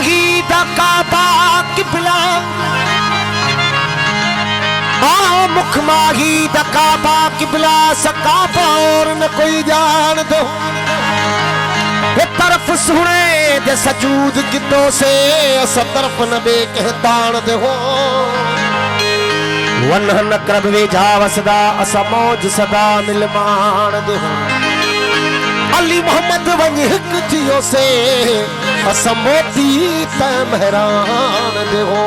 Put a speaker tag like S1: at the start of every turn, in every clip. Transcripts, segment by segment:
S1: माही दा काबा किबला मुख माही दा काबा किबला सकाबा और न कोई जान दो तरफ सुने दे सजूद कितो से अस तरफ न बे कहतान दे हो वन न करब वे जाव सदा अस मौज सदा मिलमान दे हो अली मोहम्मद वन हिक जियो से अस मोती त मेहरान दे हो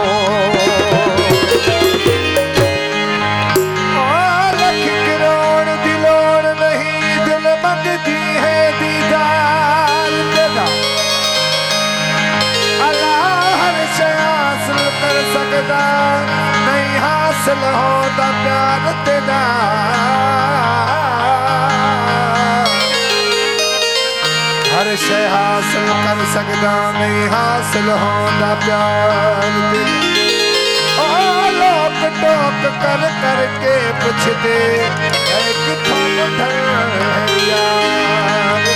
S2: नहीं हासिल होता प्यार तेरा हर शय हासिल कर सकता नहीं हासिल होता प्यार तेरा ओ लोग टोक कर करके पूछते किथों मुठन यार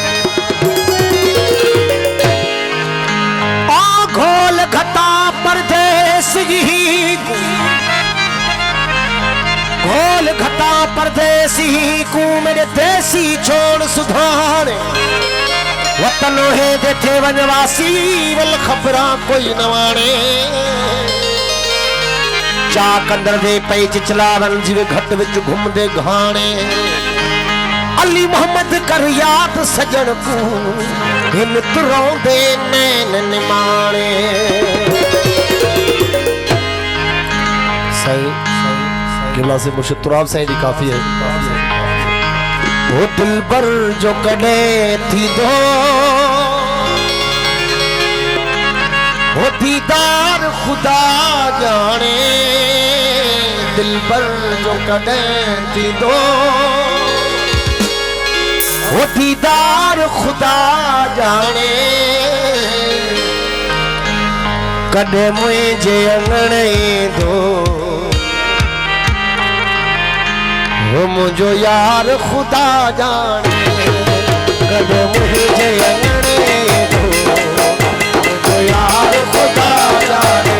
S1: घोल घटा परदेस ही घोल घटा परदेसी को मेरे देसी छोड़ सुधारे वतन है देखे वनवासी वल खबरा कोई नवाणे चा कंदर दे पई चिचलावन जिवे घट विच घुमदे घाणे अली मोहम्मद कर याद सजन को हिन तुरोंदे नैन निमाणे सही किला से मुझे तुराब सही दी काफी है वो दिल पर जो कने थी दो वो दीदार खुदा जाने दिल पर जो कने थी दो वो दीदार खुदा जाने कदे मुझे अंगणे दो वो मुझो यार खुदा जाने कदे मुझे अंगणे दो मुझो यार खुदा जाने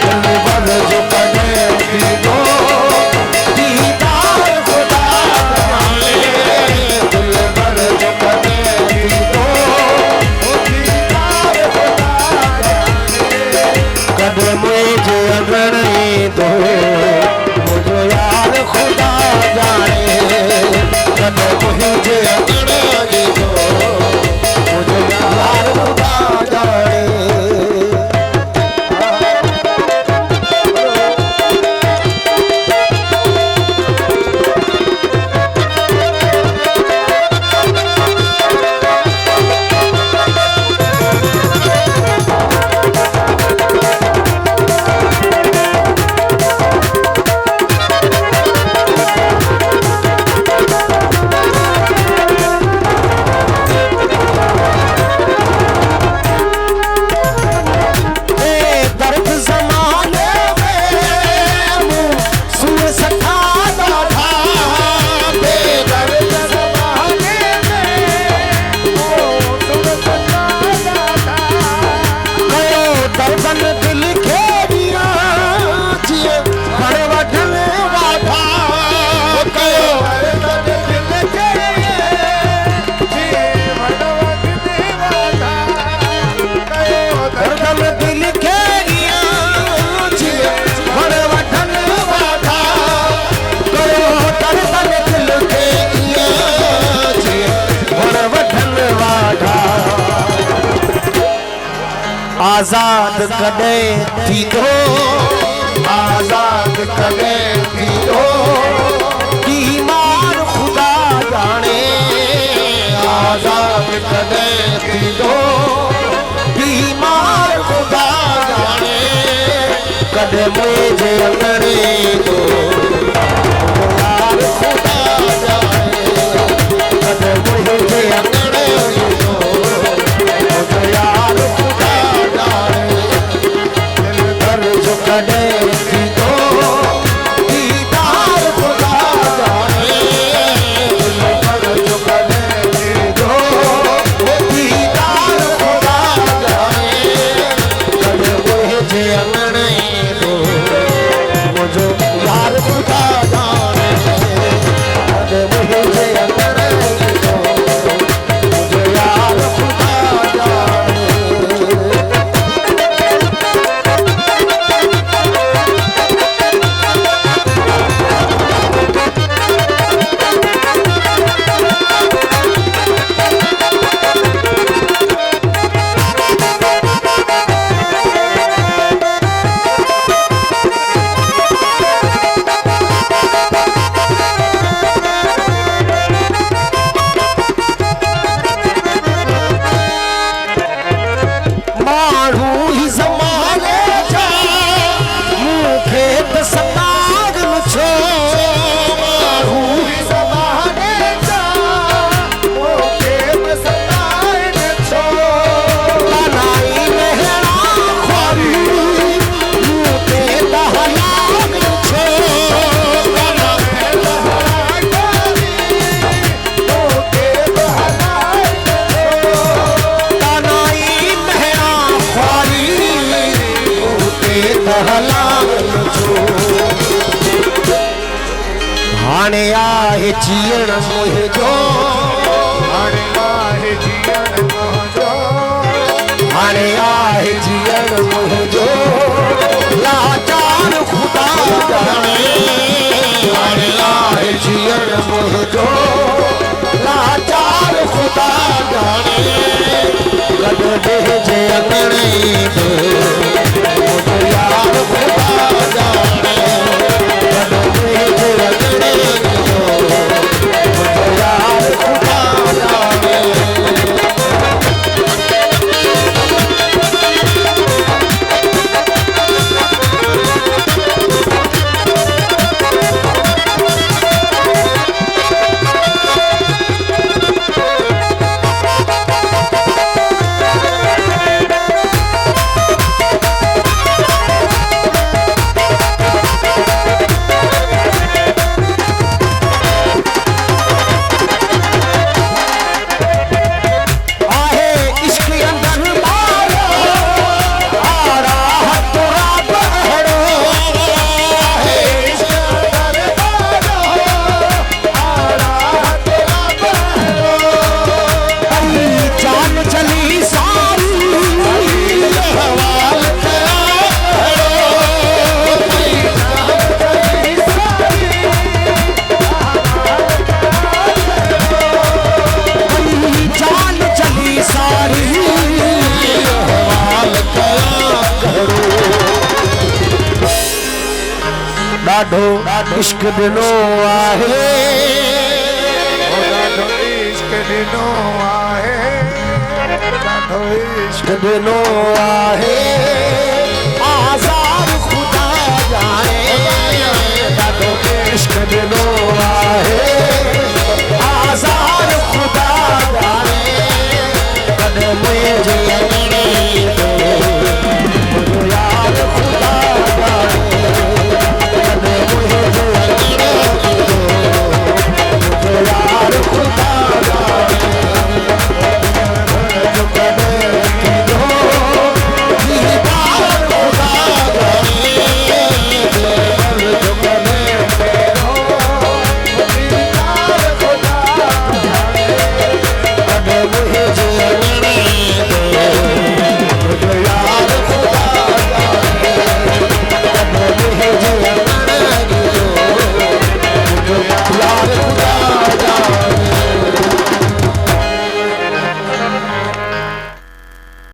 S1: दिल भर जो कदे दो दीदार खुदा जाने दिल भर जो कदे दो दीदार खुदा जाने कदे मुझे अंगणे दो मुझो यार खुदा जाने कदे मुझे अंगणे दो मुझो यार खुदा जाने आजाद कदे थी दो आजाद कदे थी दो बीमार खुदा जाने आजाद कदे थी दो बीमार खुदा जाने कदे मुझे अंगणे दो यार खुदा जाने कदे मुझे अंगणे दो मुझे यार खुदा कदे थी दो दीदार खुदा जाने दिल पर जो कदे थी दो दीदार खुदा जाने हाणे आहे जीअण मुंहिंजो
S2: हाणे आहे जीअण मुंहिंजो
S1: हाणे आहे जीअण मुंहिंजो लाचार ख़ुदा ॼाणे हाणे आहे जीअण मुंहिंजो लाचार ख़ुदा ॼाणे गॾु वेझे अंगणे में मुंहिंजो यार ख़ुदा ॼाणे गॾु वेझे अंगणे में मुंहिंजो यार ख़ुदा ॼाणे ॾाढो इश्क ॾिनो आहे
S2: ॾाढो इश्क ॾिनो आहे ॾाढो इश्क
S1: ॾिनो आहे